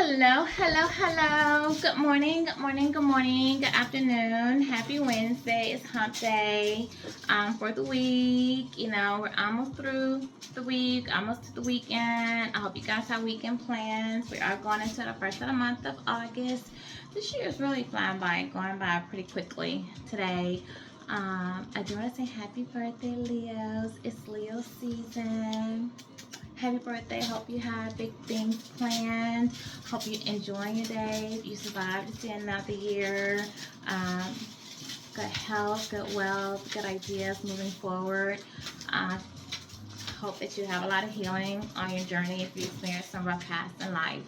Hello, hello, hello. Good morning, good morning, good morning, good afternoon. Happy Wednesday. It's hump day for the week. We're almost through the week, almost to the weekend. I hope you guys have weekend plans. We are going into the first of the month of August. This year is really flying by, going by pretty quickly today. I do want to say happy birthday, Leos. It's Leo season. Happy birthday. Hope you have big things planned. Hope you enjoy your day. If you survive to see another year. Good health, good wealth, good ideas moving forward. Hope that you have a lot of healing on your journey if you experience some rough paths in life.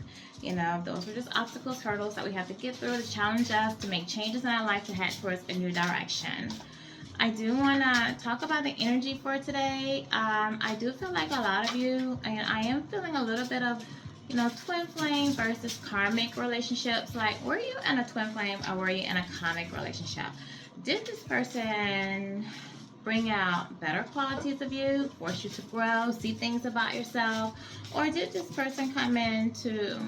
Those are just obstacles, hurdles that we have to get through to challenge us, to make changes in our life, to head towards a new direction. I do want to talk about the energy for today. I do feel like a lot of you, and I am feeling a little bit of, twin flame versus karmic relationships. Like, were you in a twin flame or were you in a karmic relationship? Did this person bring out better qualities of you, force you to grow, see things about yourself, or did this person come in to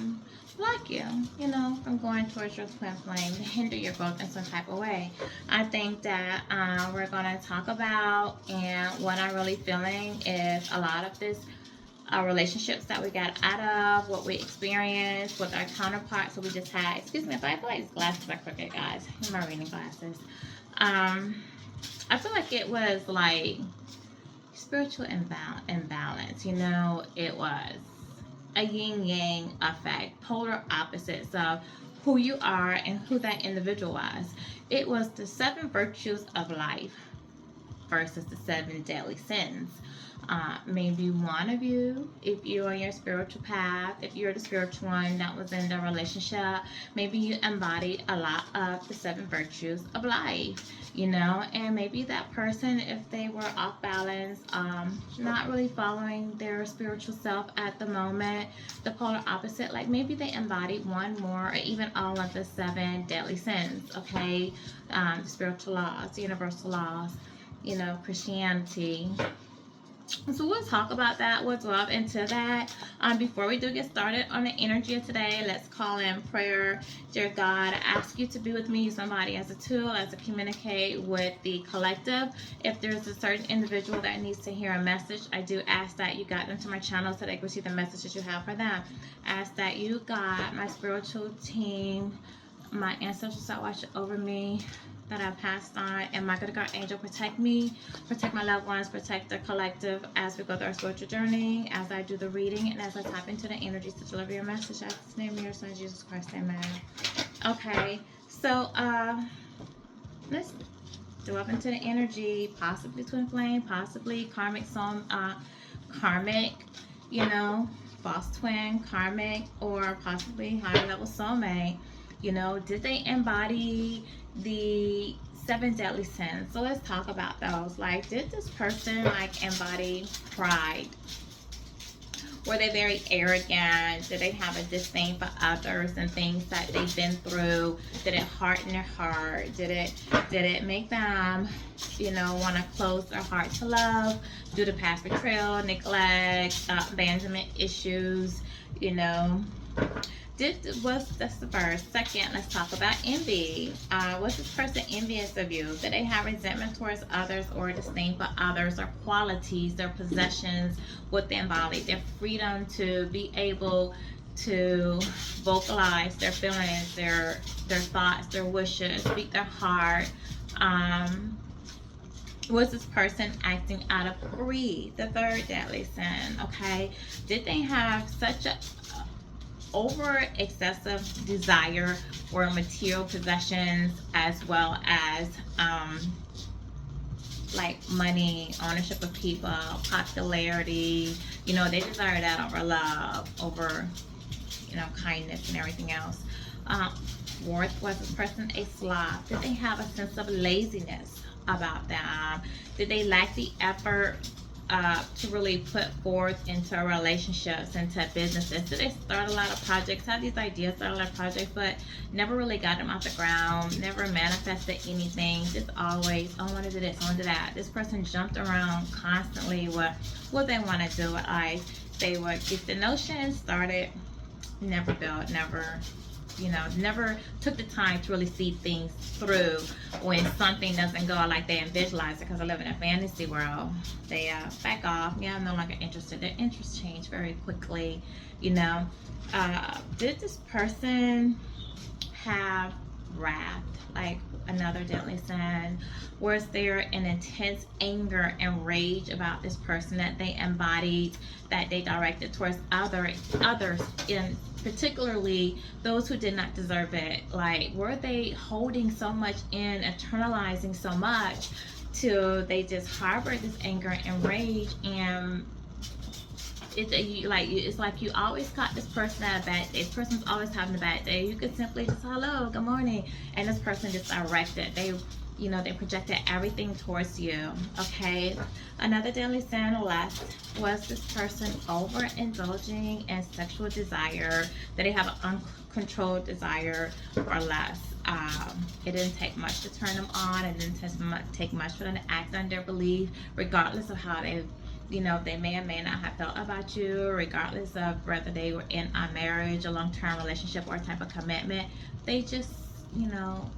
block you, from going towards your twin flame, to hinder your growth in some type of way? I think that we're going to talk about, and what I'm really feeling is a lot of this relationships that we got out of, what we experienced with our counterparts. So we just had, excuse me if I feel like these glasses are crooked, guys. My reading glasses. I feel like it was like spiritual imbalance. It was a yin-yang effect, polar opposites of who you are and who that individual was. It was the 7 virtues of life versus the 7 deadly sins. Maybe one of you, if you're on your spiritual path, if you're the spiritual one that was in the relationship, maybe you embodied a lot of the 7 virtues of life, and maybe that person, if they were off balance, not really following their spiritual self at the moment, the polar opposite, like maybe they embodied one more or even all of the 7 deadly sins, okay? Spiritual laws, universal laws, Christianity. So we'll talk about that. We'll delve into that. Before we do get started on the energy of today, let's call in prayer. Dear God, I ask you to be with me, use my body as a tool, as to communicate with the collective. If there's a certain individual that needs to hear a message, I do ask that you guide them to my channel so they can see the messages you have for them. Ask that you guide my spiritual team, my ancestors that watch over me, that I passed on, and my good angel protect me, protect my loved ones, protect the collective as we go through our spiritual journey, as I do the reading, and as I tap into the energies to deliver your message. In the name of your son Jesus Christ, amen. Okay, so let's delve into the energy, possibly twin flame, possibly karmic, karmic, false twin, karmic, or possibly higher level soulmate. Did they embody the 7 deadly sins? So let's talk about those. Like, did this person embody pride? Were they very arrogant? Did they have a disdain for others and things that they've been through? Did it harden their heart? Did it make them, want to close their heart to love due to past betrayal, neglect, abandonment issues? That's the first. Second, let's talk about envy. Was this person envious of you? Did they have resentment towards others or disdain for others or qualities, their possessions, what they embody, their freedom to be able to vocalize their feelings, their thoughts, their wishes, speak their heart? Was this person acting out of greed? The 3rd deadly sin, okay? Did they have such a over excessive desire for material possessions, as well as like money, ownership of people, popularity? They desire that over love, over kindness and everything else. 4th, was this person a sloth? Did they have a sense of laziness about them? Did they lack the effort to really put forth into relationships, into businesses? So they start a lot of projects, have these ideas, start a lot of projects, but never really got them off the ground, never manifested anything, just always, I want to do this, I want to do that. This person jumped around constantly with what they want to do with life. They would get the notion, started never built, never, you know, never took the time to really see things through when something doesn't go like they visualize it, because I live in a fantasy world. They back off. Yeah, I'm no longer interested. Their interests change very quickly, you know. Did this person have wrath, like another deadly sin? Was there an intense anger and rage about this person that they embodied, that they directed towards others, in particularly those who did not deserve it? Like, were they holding so much in, internalizing so much, till they just harbored this anger and rage? And it's like you always caught this person at a bad day. This person's always having a bad day. You could simply just, hello, good morning, and this person just directed. They, you know, they projected everything towards you. Okay. Another deadly sin lust was this person overindulging in sexual desire, that they have an uncontrolled desire for lust. It didn't take much to turn them on. It didn't take much for them to act on their belief, regardless of how they, you know, they may or may not have felt about you, regardless of whether they were in a marriage, a long-term relationship, or a type of commitment. They just, you know,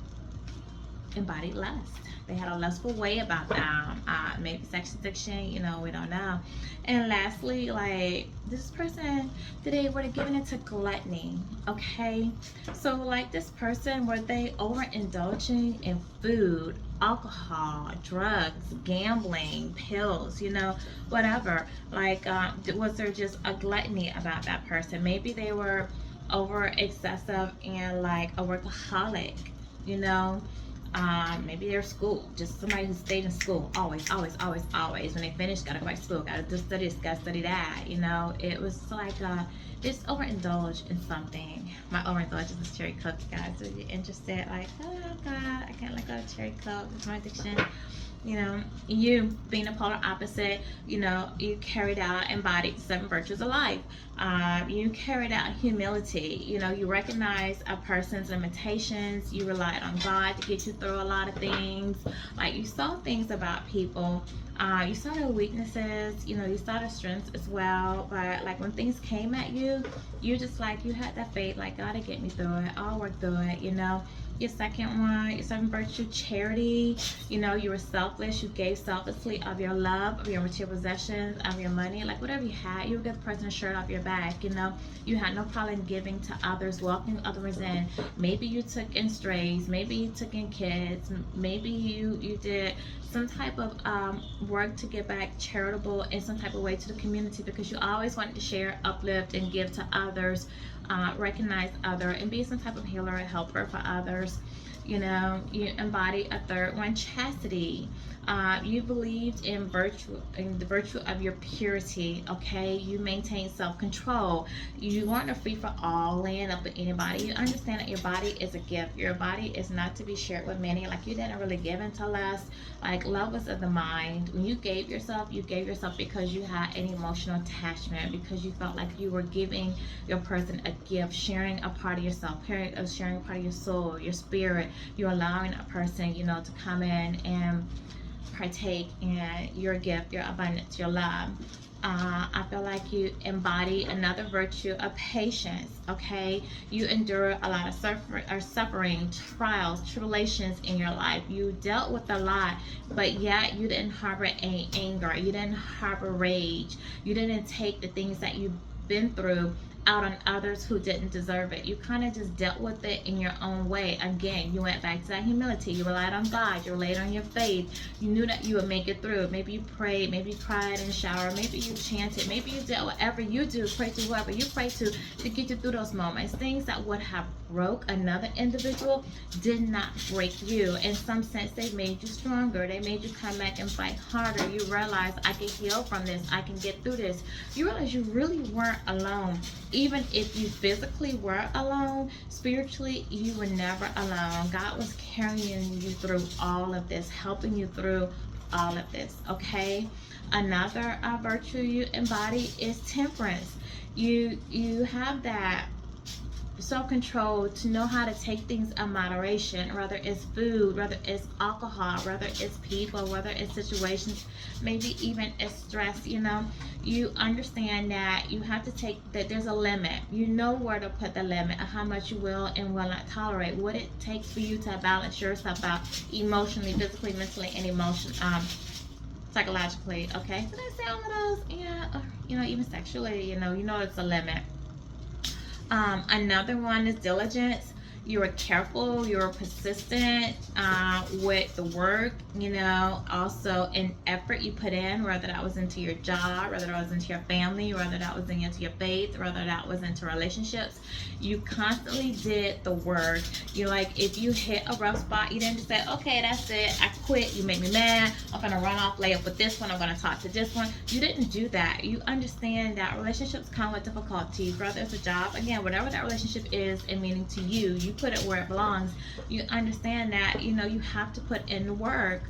embodied lust. They had a lustful way about them. Maybe sex addiction, you know, we don't know. And lastly, like, this person today would have given it to gluttony. Okay, so like this person, were they overindulging in food, alcohol, drugs, gambling, pills, you know, whatever? Like, was there just a gluttony about that person? Maybe they were over excessive and like a workaholic, you know. Maybe their school, just somebody who stayed in school, always. When they finish, gotta go back to school, gotta do study this, gotta study that, you know. It was like, just overindulge in something. My overindulgence is cherry coke, guys. So if you're interested, like, oh God, I can't let go of cherry coke, it's my addiction. You know, you being the polar opposite, you know, you carried out, embodied 7 virtues of life. You carried out humility. You know, you recognize a person's limitations. You relied on God to get you through a lot of things. Like, you saw things about people. You saw their weaknesses. You know, you saw their strengths as well. But like, when things came at you, you just like, you had that faith, like, God will get me through it. I'll work through it, you know. Your second one, your 7th virtue, charity. You know, you were selfless. You gave selflessly of your love, of your material possessions, of your money, like whatever you had. You would get the person's shirt off your back. You know, you had no problem giving to others, welcoming others in. Maybe you took in strays. Maybe you took in kids. Maybe you did some type of work to give back, charitable in some type of way to the community, because you always wanted to share, uplift, and give to others. Recognize other, and be some type of healer or helper for others. You know, you embody a third one, chastity. You believed in the virtue of your purity. Okay, you maintain self-control. You weren't a free-for-all, laying up with anybody. You understand that your body is a gift. Your body is not to be shared with many. Like, you didn't really give into lust. Like, love was of the mind. When you gave yourself because you had an emotional attachment, because you felt like you were giving your person a gift, sharing a part of yourself, sharing a part of your soul, your spirit. You're allowing a person, you know, to come in and partake in your gift, your abundance, your love. I feel like you embody another virtue of patience. Okay, you endure a lot of suffering, trials, tribulations in your life. You dealt with a lot, but yet you didn't harbor any anger. You didn't harbor rage. You didn't take the things that you've been through out on others who didn't deserve it. You kind of just dealt with it in your own way. Again, you went back to that humility. You relied on God. You relied on your faith. You knew that you would make it through. Maybe you prayed. Maybe you cried in the shower. Maybe you chanted. Maybe you did whatever you do. Pray to whoever you pray to get you through those moments. Things that would have broke another individual did not break you. In some sense, they made you stronger. They made you come back and fight harder. You realize, I can heal from this. I can get through this. You realize you really weren't alone. Even if you physically were alone, spiritually, you were never alone. God was carrying you through all of this, helping you through all of this, okay? Another virtue you embody is temperance. You have that self-control to know how to take things in moderation, whether it's food, whether it's alcohol, whether it's people, whether it's situations, maybe even it's stress. You understand that you have to take that there's a limit. You know where to put the limit of how much you will and will not tolerate, what it takes for you to balance yourself out emotionally, physically, mentally, and psychologically. Okay, did I say all of those? Yeah. Even sexually, it's a limit. Another one is diligence. You were careful, you were persistent with the work, also in effort you put in, whether that was into your job, whether that was into your family, whether that was into your faith, whether that was into relationships. You constantly did the work. If you hit a rough spot, you didn't just say, okay, that's it, I quit, you make me mad, I'm gonna run off, lay up with this one, I'm gonna talk to this one. You didn't do that. You understand that relationships come with difficulties, whether it's a job, again, whatever that relationship is and meaning to you, you put it where it belongs. You understand that you have to put in the work.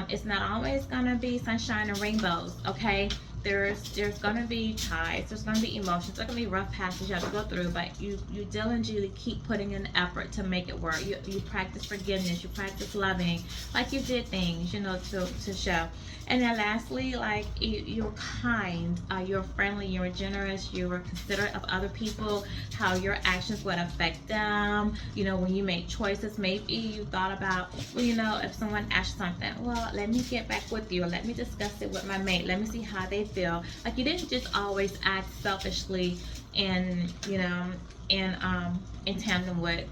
It's not always gonna be sunshine and rainbows. Okay, there's gonna be tides, there's gonna be emotions, there's gonna be rough patches you have to go through, but you diligently keep putting in effort to make it work. You practice forgiveness, you practice loving, you did things to show. And then lastly, you're kind, you're friendly, you're generous, you were considerate of other people, how your actions would affect them. When you make choices, maybe you thought about, if someone asked something, well, let me get back with you, or let me discuss it with my mate, let me see how they feel. You didn't just always act selfishly and in tandem with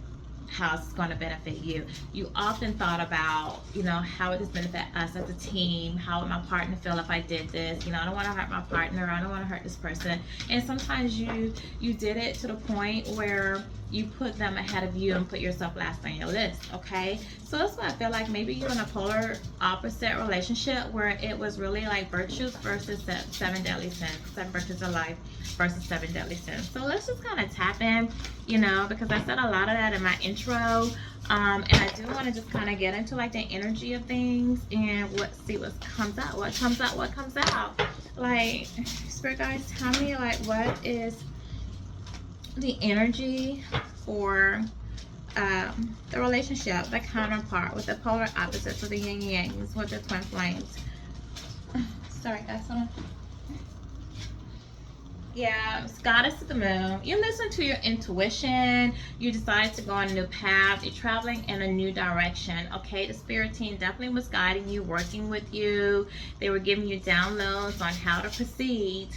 how it's going to benefit you. You often thought about, how would this benefit us as a team? How would my partner feel if I did this? I don't want to hurt my partner. I don't want to hurt this person. And sometimes you did it to the point where you put them ahead of you and put yourself last on your list. Okay, so that's why I feel like maybe you're in a polar opposite relationship where it was really virtues versus 7 deadly sins, 7 virtues of life versus 7 deadly sins. So let's just kind of tap in, because I said a lot of that in my intro. And I do want to just kind of get into the energy of things and see what comes out. Spirit guys, tell me what is the energy for the relationship, the counterpart, with the polar opposites of the yin yangs, with the twin flames. Sorry guys, hold on. Yeah, it's goddess of the moon. You listen to your intuition. You decide to go on a new path. You're traveling in a new direction. Okay, the spirit team definitely was guiding you, working with you. They were giving you downloads on how to proceed.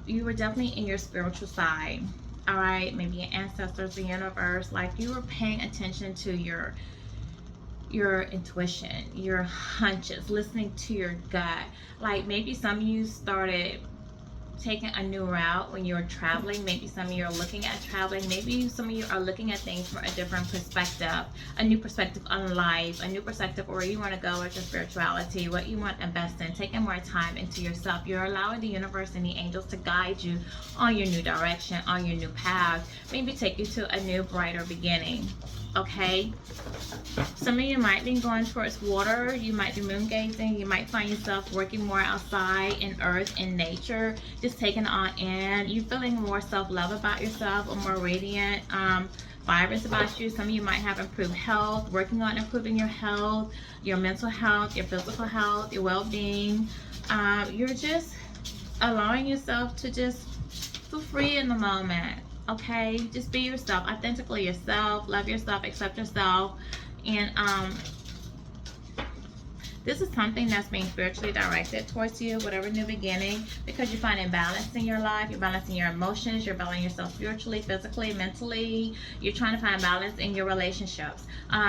You were definitely in your spiritual side. All right, maybe your ancestors, the universe. You were paying attention to your intuition, your hunches, listening to your gut. Maybe some of you started taking a new route when you're traveling. Maybe some of you are looking at traveling. Maybe some of you are looking at things from a different perspective, a new perspective on life, a new perspective where you want to go with your spirituality, what you want to invest in, taking more time into yourself. You're allowing the universe and the angels to guide you on your new direction, on your new path, maybe take you to a new, brighter beginning. Okay, some of you might be going towards water. You might be moon gazing. You might find yourself working more outside in earth, in nature, just taking it all in. You feeling more self-love about yourself, or more radiant vibes about you. Some of you might have improved health, working on improving your health, your mental health, your physical health, your well-being. You're just allowing yourself to just feel free in the moment. Okay, just be yourself, authentically yourself, love yourself, accept yourself. And this is something that's being spiritually directed towards you, whatever new beginning, because you're finding balance in your life, you're balancing your emotions, you're balancing yourself spiritually, physically, mentally. You're trying to find balance in your relationships.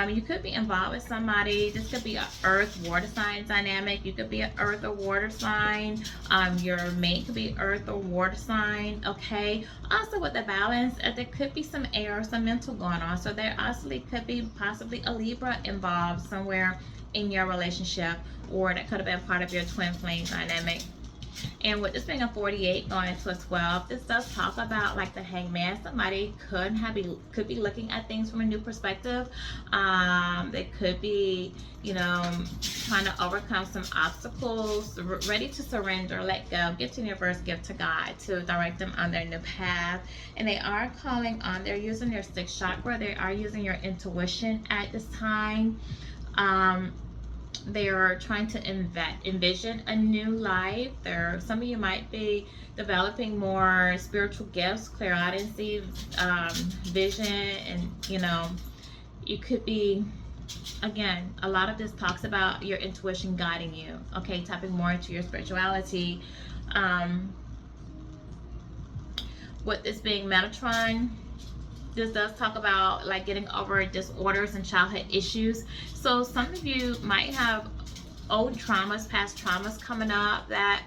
You could be involved with somebody. This could be an earth water sign dynamic. You could be an earth or water sign. Your mate could be earth or water sign. Okay, also with the balance, there could be some air, some mental going on, so there also could be possibly a Libra involved somewhere in your relationship, or that could have been part of your twin flame dynamic. And with this being a 48 going to a 12, this does talk about like the Hangman. Somebody could be looking at things from a new perspective. They could be, you know, trying to overcome some obstacles, ready to surrender, let go, give to the universe, give to God to direct them on their new path. And they are calling on, they're using their sixth chakra, they are using your intuition at this time. They are trying to envision a new life. Some of you might be developing more spiritual gifts, clairaudiency, vision, and you know, you could be, again, a lot of this talks about your intuition guiding you, okay, tapping more into your spirituality. With this being Metatron, this does talk about like getting over disorders and childhood issues. So some of you might have old traumas, past traumas coming up that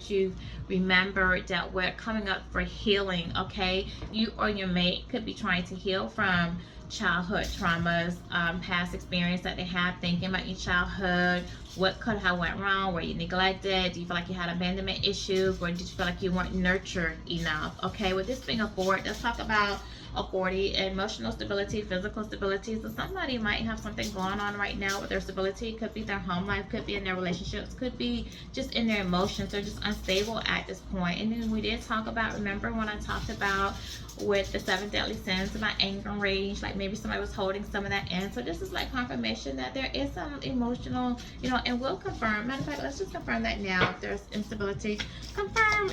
you remember dealt with, coming up for healing, okay? You or your mate could be trying to heal from childhood traumas, past experience that they have, thinking about your childhood, what could have went wrong, were you neglected, do you feel like you had abandonment issues, or did you feel like you weren't nurtured enough, okay? With this being a 4, let's talk about a 40, emotional stability, physical stability. So somebody might have something going on right now with their stability. It could be their home life, could be in their relationships, could be just in their emotions. They're just unstable at this point. And then we did talk about, remember when I talked about with the 7 deadly sins about anger and rage, like maybe somebody was holding some of that in. So this is like confirmation that there is some emotional, you know, and we'll confirm. Matter of fact, let's just confirm that now. If there's instability, confirm,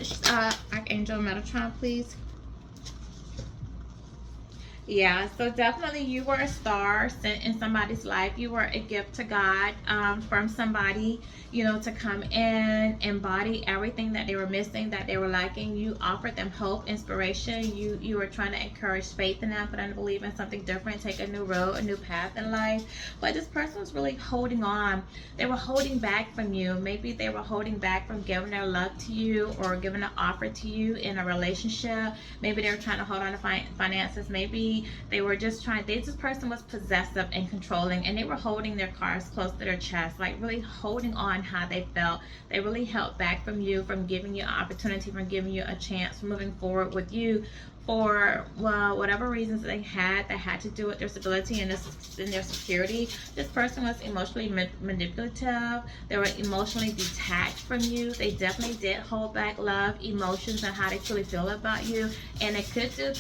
Archangel Metatron, please. Yeah, so definitely you were a star sent in somebody's life. You were a gift to God, from somebody, you know, to come in, embody everything that they were missing, that they were lacking. You offered them hope, inspiration. You were trying to encourage faith in them, for them to believe in something different, take a new road, a new path in life. But this person was really holding on. They were holding back from you. Maybe they were holding back from giving their love to you or giving an offer to you in a relationship. Maybe they were trying to hold on to finances. Maybe they were just this person was possessive and controlling, and they were holding their cards close to their chest, like really holding on how they felt. They really held back from you, from giving you an opportunity, from giving you a chance, from moving forward with you for, well, whatever reasons they had that had to do with their stability and their security. This person was emotionally manipulative. They were emotionally detached from you. They definitely did hold back love, emotions, and how they truly feel about you. And it could do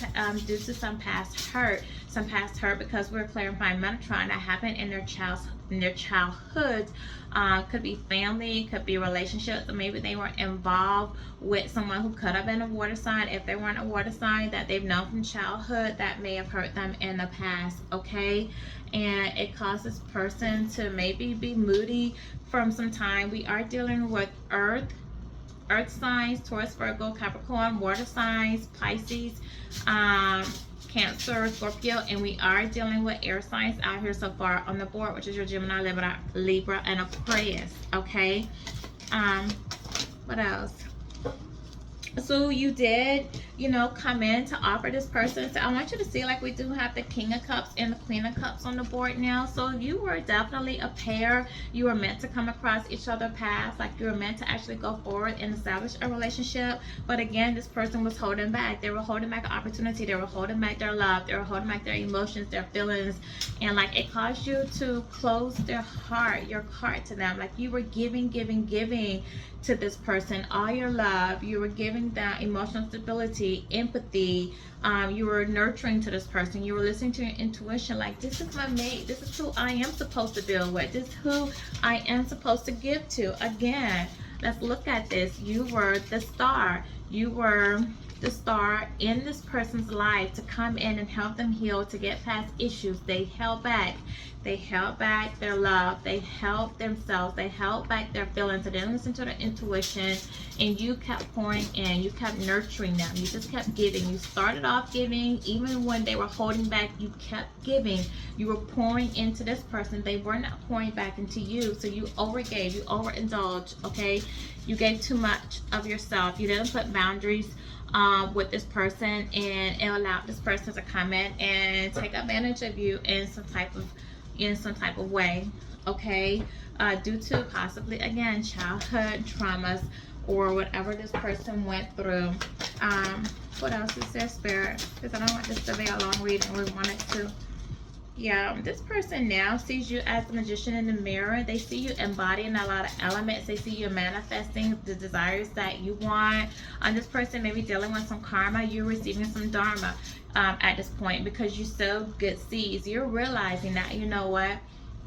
due to some past hurt, because we're clarifying Metatron that happened in their childhood. Could be family, could be relationships, or maybe they were involved with someone who could have been a water sign. If they weren't a water sign that they've known from childhood, that may have hurt them in the past, okay? And it caused this person to maybe be moody from some time. We are dealing with earth signs, Taurus, Virgo, Capricorn, water signs, Pisces, Cancer, Scorpio, and we are dealing with air signs out here so far on the board, which is your Gemini, Libra, and Aquarius, okay? What else? So you did, you know, come in to offer this person. So I want you to see, like, we do have the King of Cups and the Queen of Cups on the board now. So you were definitely a pair. You were meant to come across each other's paths. Like, you were meant to actually go forward and establish a relationship. But again, this person was holding back. They were holding back an opportunity. They were holding back their love. They were holding back their emotions, their feelings. And like, it caused you to close your heart to them. Like, you were giving to this person all your love. You were giving that emotional stability, empathy. You were nurturing to this person. You were listening to your intuition, like, this is my mate, this is who I am supposed to build with, this is who I am supposed to give to. Again, let's look at this. You were the star. You were the star in this person's life to come in and help them heal, to get past issues. They held back their love, they held themselves, they held back their feelings, they didn't listen to their intuition, and you kept pouring in, you kept nurturing them, you just kept giving. You started off giving, even when they were holding back, you kept giving. You were pouring into this person, they were not pouring back into you, so you overgave, you overindulged, okay? You gave too much of yourself. You didn't put boundaries with this person, and it allowed this person to come in and take advantage of you in some type of way, okay? Due to possibly, again, childhood traumas or whatever this person went through. What else is there, Spirit? Because I don't want this to be a long reading. We want it to. Yeah, this person now sees you as the magician in the mirror. They see you embodying a lot of elements. They see you manifesting the desires that you want. This person may be dealing with some karma. You're receiving some dharma at this point because you sow good seeds. You're realizing that, you know what?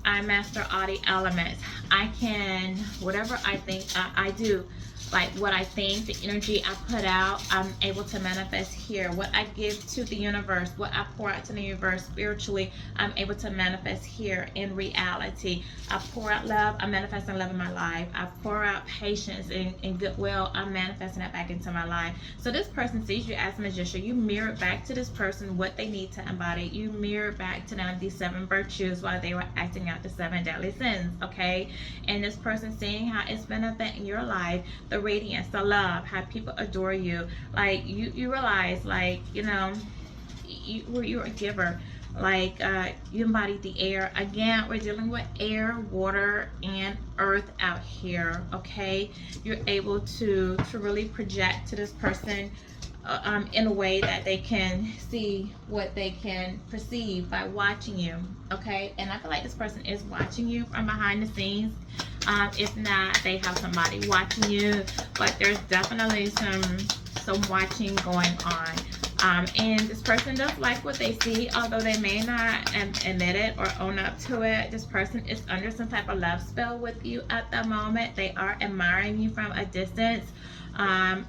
I master all the elements. I can, whatever I think I do. Like what I think, the energy I put out, I'm able to manifest here. What I give to the universe, what I pour out to the universe spiritually, I'm able to manifest here in reality. I pour out love, I'm manifesting love in my life. I pour out patience and goodwill, I'm manifesting that back into my life. So this person sees you as a magician. You mirror back to this person what they need to embody. You mirror back to them these 7 virtues while they were acting out the 7 deadly sins, okay? And this person seeing how it's benefiting your life, the radiance, the love, how people adore you. Like you realize, like, you know, you're a giver. Like you embody the air. Again, we're dealing with air, water, and earth out here, okay? You're able to really project to this person in a way that they can see what they can perceive by watching you, okay? And I feel like this person is watching you from behind the scenes. If not, they have somebody watching you, but there's definitely some watching going on. And this person does like what they see, although they may not admit it or own up to it. This person is under some type of love spell with you at the moment. They are admiring you from a distance.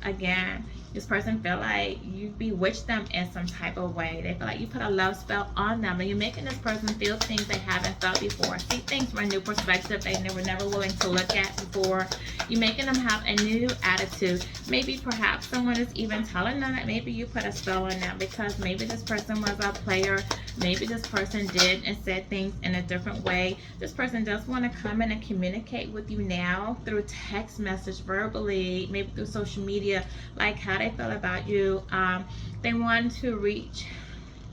Again, this person feel like you bewitched them in some type of way. They feel like you put a love spell on them, and you're making this person feel things they haven't felt before. See things from a new perspective they were never willing to look at before. You're making them have a new attitude. Maybe perhaps someone is even telling them that maybe you put a spell on them because maybe this person was a player. Maybe this person did and said things in a different way. This person does want to come in and communicate with you now through text message, verbally, maybe through social media, like how they feel about you. They want to reach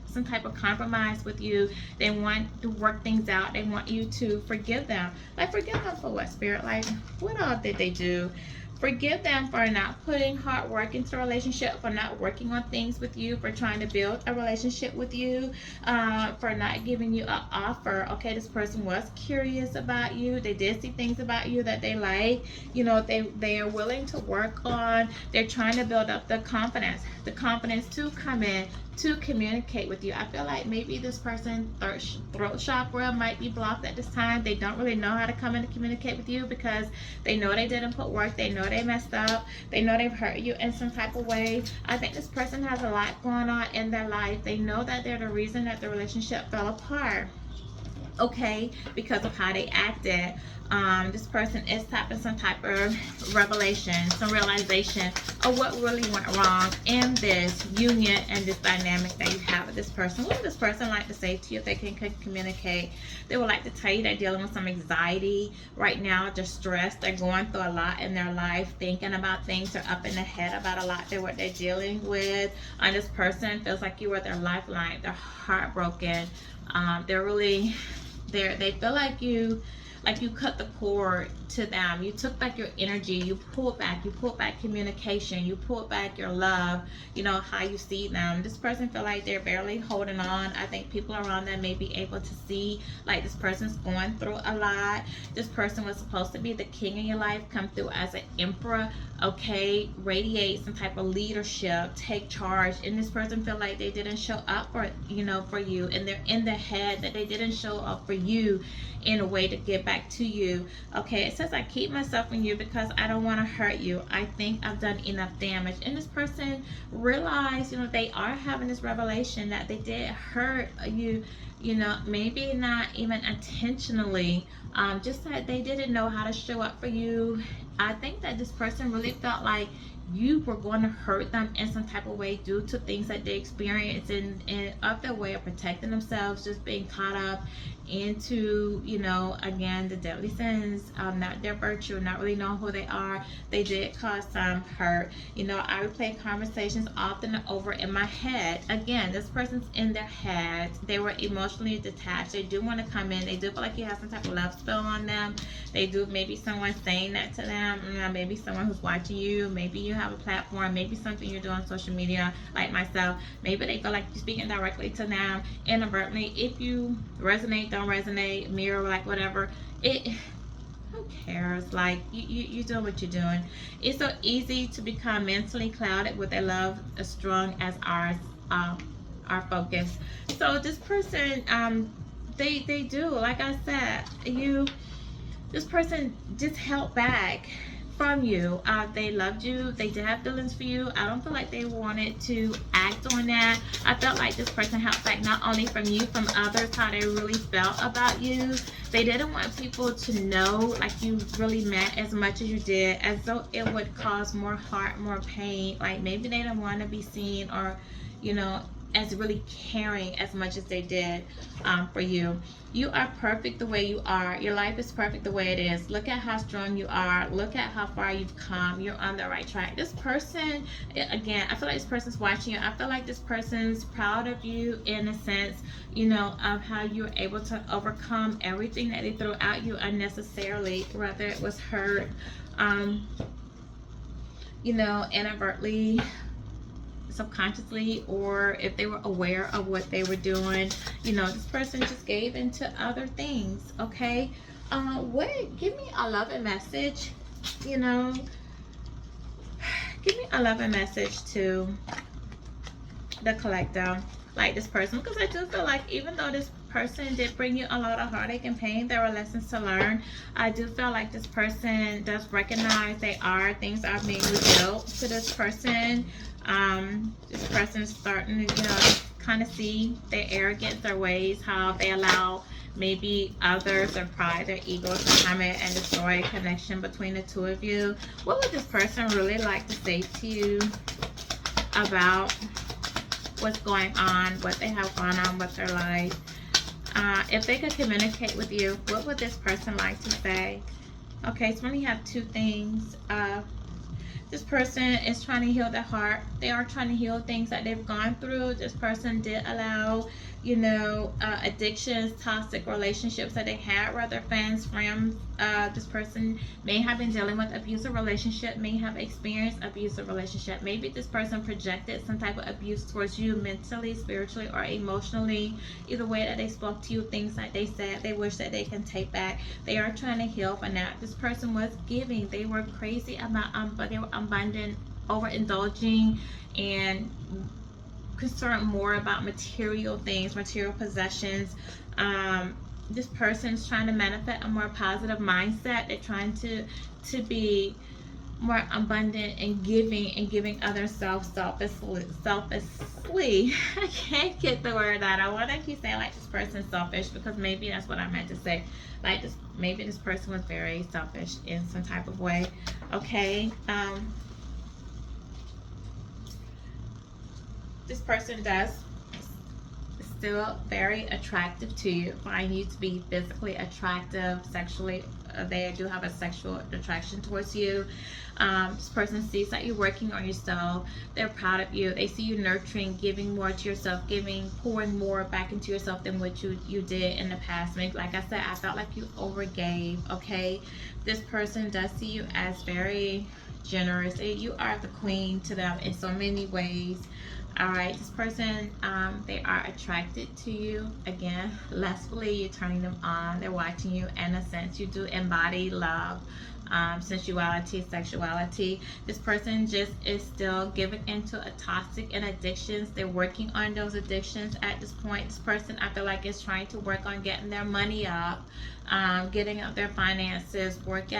some type of compromise with you. They want to work things out. They want you to forgive them. Like, forgive them for what, Spirit? Like, what all did they do? Forgive them for not putting hard work into a relationship, for not working on things with you, for trying to build a relationship with you, for not giving you an offer. Okay, this person was curious about you. They did see things about you that they like. You know, they are willing to work on. They're trying to build up the confidence to come in, to communicate with you. I feel like maybe this person's throat chakra might be blocked at this time. They don't really know how to come in and communicate with you because they know they didn't put work. They know they messed up. They know they've hurt you in some type of way. I think this person has a lot going on in their life. They know that they're the reason that the relationship fell apart, okay, because of how they acted. This person is tapping some type of revelation, some realization of what really went wrong in this union and this dynamic that you have with this person. What would this person like to say to you if they can communicate? They would like to tell you they're dealing with some anxiety right now, just stress. They're going through a lot in their life, thinking about things. They're up in the head about a lot what they're dealing with. And this person feels like you were their lifeline. They're heartbroken. They're really, they feel like you cut the cord to them. You took back your energy. You pulled back communication. You pulled back your love, you know, how you see them. This person feel like they're barely holding on. I think people around them may be able to see like this person's going through a lot. This person was supposed to be the king in your life, come through as an emperor, okay, radiate some type of leadership, take charge. And this person feel like they didn't show up for, you know, for you. And they're in their head that they didn't show up for you in a way to get back to you. Okay, it says I keep myself from you because I don't want to hurt you. I think I've done enough damage. And this person realized, you know, they are having this revelation that they did hurt you, you know, maybe not even intentionally, just that they didn't know how to show up for you. I think that this person really felt like you were going to hurt them in some type of way due to things that they experienced and of their way of protecting themselves, just being caught up into, you know, again, the deadly sins, not their virtue, not really knowing who they are. They did cause some hurt. You know, I replay conversations often over in my head. Again, this person's in their head. They were emotionally detached. They do want to come in. They do feel like you have some type of love spell on them. They do, maybe someone saying that to them. them. You know, maybe someone who's watching you, maybe you have a platform, maybe something you're doing on social media like myself. Maybe they feel like you're speaking directly to them inadvertently. If you resonate, don't resonate, mirror, like whatever, who cares? Like you doing what you're doing. It's so easy to become mentally clouded with a love as strong as ours, our focus. So this person, they do, like I said, this person just held back from you. They loved you. They did have feelings for you. I don't feel like they wanted to act on that. I felt like this person held back not only from you, from others, how they really felt about you. They didn't want people to know like you really meant as much as you did, as though it would cause more heart, more pain. Like maybe they didn't want to be seen, or, you know, as really caring as much as they did for you. You are perfect the way you are. Your life is perfect the way it is. Look at how strong you are. Look at how far you've come. You're on the right track. This person, again, I feel like this person's watching you. I feel like this person's proud of you in a sense, you know, of how you were able to overcome everything that they threw at you unnecessarily, whether it was hurt, you know, inadvertently, subconsciously, or if they were aware of what they were doing. You know, this person just gave into other things. Okay, give me a loving message, you know, give me a loving message to the collector, like this person, because I do feel like even though this person did bring you a lot of heartache and pain, there were lessons to learn. I do feel like this person does recognize things are being revealed to this person. This person is starting to, you know, kind of see their arrogance, their ways, how they allow maybe others, their pride, their ego to come in and destroy a connection between the two of you. What would this person really like to say to you about what's going on, what they have gone on with their life? If they could communicate with you, what would this person like to say? Okay, so we only have two things. This person is trying to heal their heart. They are trying to heal things that they've gone through. This person did allow, you know, addictions, toxic relationships that they had with their friends. This person may have been dealing with abusive relationship, may have experienced abusive relationship. Maybe this person projected some type of abuse towards you mentally, spiritually, or emotionally. Either way that they spoke to you, things that they said, they wish that they can take back. They are trying to heal from that. This person was giving. They were crazy about, but they were abundant, overindulging, and concerned more about material things, material possessions. This person is trying to manifest a more positive mindset. They're trying to be more abundant and giving others selflessly. I can't get the word out. I want to keep saying like this person's selfish, because maybe that's what I meant to say. Like this, maybe this person was very selfish in some type of way. Okay. This person does still very attractive to you, find you to be physically attractive, sexually. They do have a sexual attraction towards you. This person sees that you're working on yourself. They're proud of you. They see you nurturing, giving more to yourself, pouring more back into yourself than what you did in the past. Maybe, like I said, I felt like you overgave. Okay, this person does see you as very generous. You are the queen to them in so many ways. All right, this person, they are attracted to you. Again, lustfully, you're turning them on. They're watching you. In a sense, you do embody love, sensuality, sexuality. This person just is still giving into a toxic and addictions. They're working on those addictions at this point. This person, I feel like, is trying to work on getting their money up, getting up their finances, work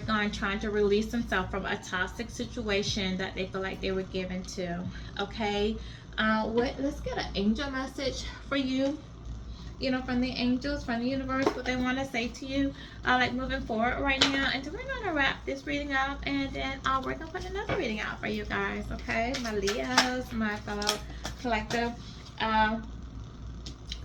on trying to release themselves from a toxic situation that they feel like they were given to. Okay, let's get an angel message for you, you know, from the angels, from the universe, what they want to say to you, like moving forward right now. And then we're going to wrap this reading up, and then we're going to put another reading out for you guys. Okay, my Leos, my fellow collective,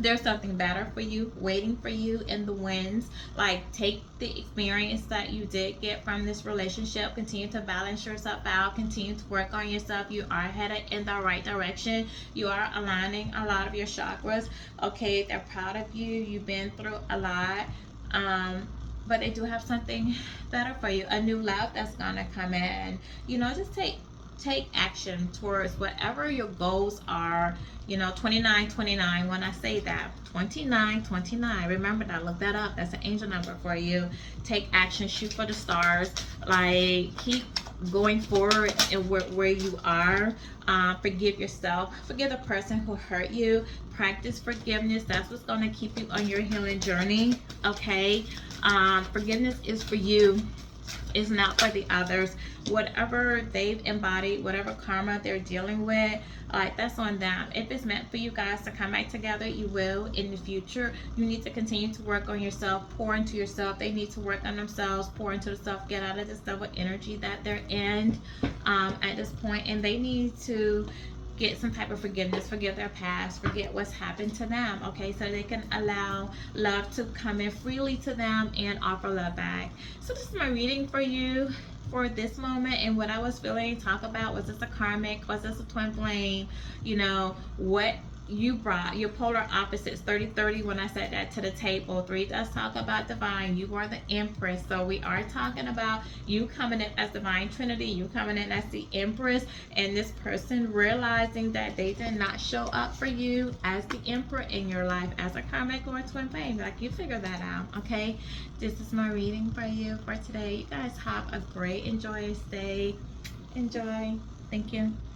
there's something better for you, waiting for you in the winds. Like, take the experience that you did get from this relationship, continue to balance yourself out, continue to work on yourself. You are headed in the right direction. You are aligning a lot of your chakras. Okay, they're proud of you. You've been through a lot. but they do have something better for you, a new love that's gonna come in. You know, just take action towards whatever your goals are. You know, 2929, when I say that, 2929, remember that, look that up, that's an angel number for you. Take action, shoot for the stars, like keep going forward and where you are. Forgive yourself, forgive the person who hurt you, practice forgiveness. That's what's going to keep you on your healing journey. Okay, forgiveness is for you, is not for the others. Whatever they've embodied, whatever karma they're dealing with, like that's on them. If it's meant for you guys to come back together, you will in the future. You need to continue to work on yourself, pour into yourself. They need to work on themselves, pour into themselves, get out of this double energy that they're in at this point, and they need to get some type of forgiveness, forgive their past, forget what's happened to them, okay, so they can allow love to come in freely to them and offer love back. So this is my reading for you for this moment, and what I was feeling. Talk about, was this a karmic, was this a twin flame, you know, what you brought your polar opposites, 30-30, when I said that, to the table. 3 does talk about divine. You are the empress, so we are talking about you coming in as divine trinity, you coming in as the empress, and this person realizing that they did not show up for you as the emperor in your life, as a karmic or a twin flame. Like, you figure that out. Okay, this is my reading for you for today. You guys have a great, joyous day. Enjoy. Thank you.